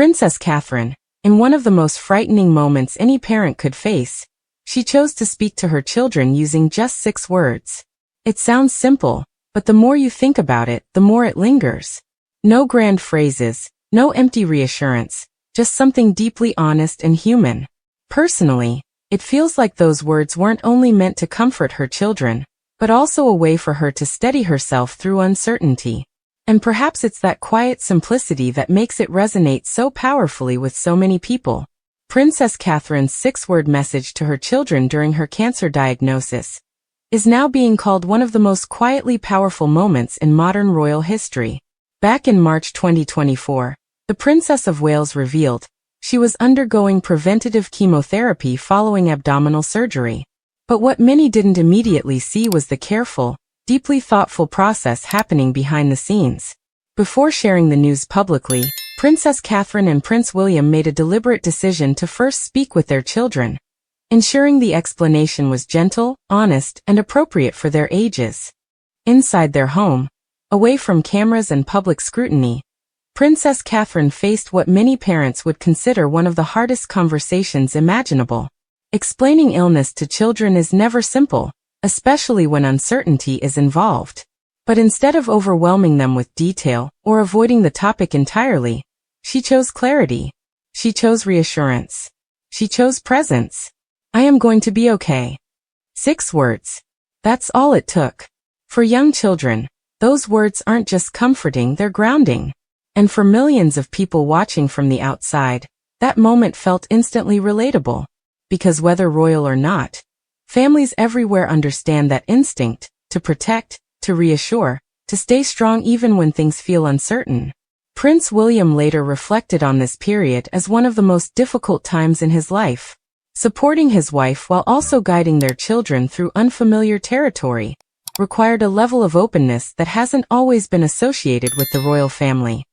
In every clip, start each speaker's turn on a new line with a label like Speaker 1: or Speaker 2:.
Speaker 1: Princess Catherine, in one of the most frightening moments any parent could face, she chose to speak to her children using just 6 words. It sounds simple, but the more you think about it, the more it lingers. No grand phrases, no empty reassurance, just something deeply honest and human. Personally, it feels like those words weren't only meant to comfort her children, but also a way for her to steady herself through uncertainty. And perhaps it's that quiet simplicity that makes it resonate so powerfully with so many people. Princess Catherine's 6-word message to her children during her cancer diagnosis is now being called one of the most quietly powerful moments in modern royal history. Back in March 2024, the Princess of Wales revealed she was undergoing preventative chemotherapy following abdominal surgery. But what many didn't immediately see was the careful, deeply thoughtful process happening behind the scenes. Before sharing the news publicly, Princess Catherine and Prince William made a deliberate decision to first speak with their children, ensuring the explanation was gentle, honest, and appropriate for their ages. Inside their home, away from cameras and public scrutiny, Princess Catherine faced what many parents would consider one of the hardest conversations imaginable. Explaining illness to children is never simple, especially when uncertainty is involved. But instead of overwhelming them with detail or avoiding the topic entirely, she chose clarity. She chose reassurance. She chose presence. I am going to be okay. 6 words. That's all it took. For young children, those words aren't just comforting, they're grounding. And for millions of people watching from the outside, that moment felt instantly relatable. Because whether royal or not, families everywhere understand that instinct, to protect, to reassure, to stay strong even when things feel uncertain. Prince William later reflected on this period as one of the most difficult times in his life. Supporting his wife while also guiding their children through unfamiliar territory required a level of openness that hasn't always been associated with the royal family.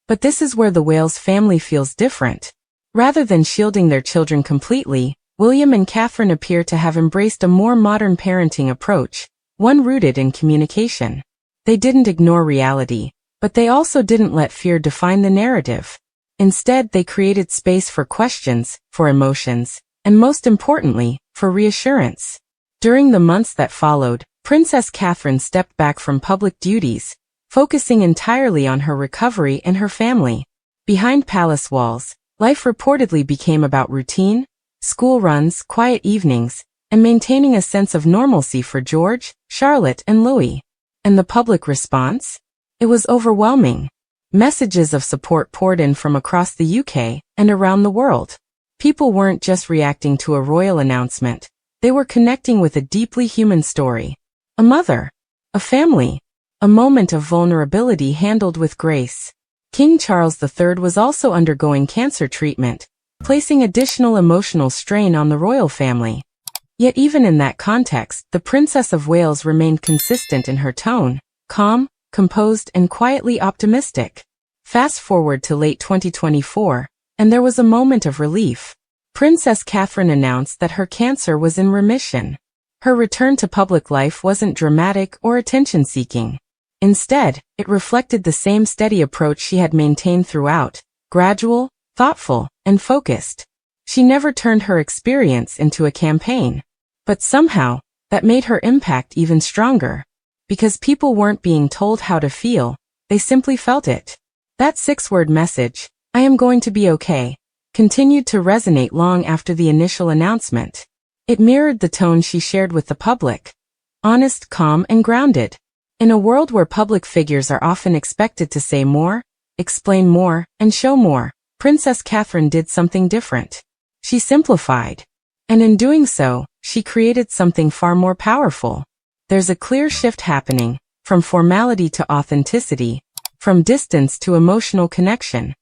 Speaker 1: But this is where the Wales family feels different. Rather than shielding their children completely, William and Catherine appear to have embraced a more modern parenting approach, one rooted in communication. They didn't ignore reality, but they also didn't let fear define the narrative. Instead, they created space for questions, for emotions, and most importantly, for reassurance. During the months that followed, Princess Catherine stepped back from public duties, focusing entirely on her recovery and her family. Behind palace walls, life reportedly became about routine, school runs, quiet evenings, and maintaining a sense of normalcy for George, Charlotte, and Louis. And the public response? It was overwhelming. Messages of support poured in from across the UK and around the world. People weren't just reacting to a royal announcement, they were connecting with a deeply human story. A mother, a family, a moment of vulnerability handled with grace. King Charles III was also undergoing cancer treatment, placing additional emotional strain on the royal family. Yet even in that context, the Princess of Wales remained consistent in her tone, calm, composed, and quietly optimistic. Fast forward to late 2024, and there was a moment of relief. Princess Catherine announced that her cancer was in remission. Her return to public life wasn't dramatic or attention-seeking. Instead, it reflected the same steady approach she had maintained throughout, gradual, thoughtful, and focused. She never turned her experience into a campaign. But somehow, that made her impact even stronger. Because people weren't being told how to feel, they simply felt it. That 6-word message, I am going to be okay, continued to resonate long after the initial announcement. It mirrored the tone she shared with the public. Honest, calm, and grounded. In a world where public figures are often expected to say more, explain more, and show more, Princess Catherine did something different. She simplified. And in doing so, she created something far more powerful. There's a clear shift happening, from formality to authenticity, from distance to emotional connection.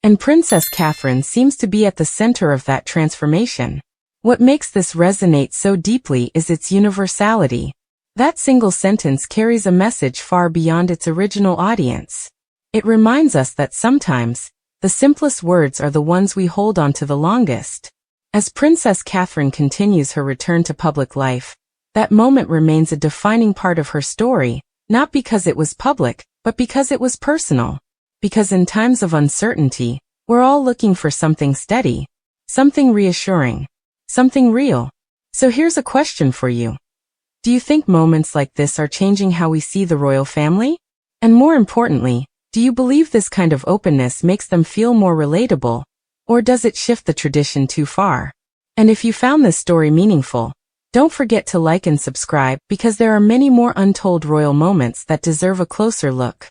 Speaker 1: And Princess Catherine seems to be at the center of that transformation. What makes this resonate so deeply is its universality. That single sentence carries a message far beyond its original audience. It reminds us that sometimes, the simplest words are the ones we hold on to the longest. As Princess Catherine continues her return to public life, that moment remains a defining part of her story, not because it was public, but because it was personal. Because in times of uncertainty, We're all looking for something steady, something reassuring, something real. So here's a question for you. Do you think moments like this are changing how we see the royal family? And more importantly, do you believe this kind of openness makes them feel more relatable, or does it shift the tradition too far? And if you found this story meaningful, don't forget to like and subscribe because there are many more untold royal moments that deserve a closer look.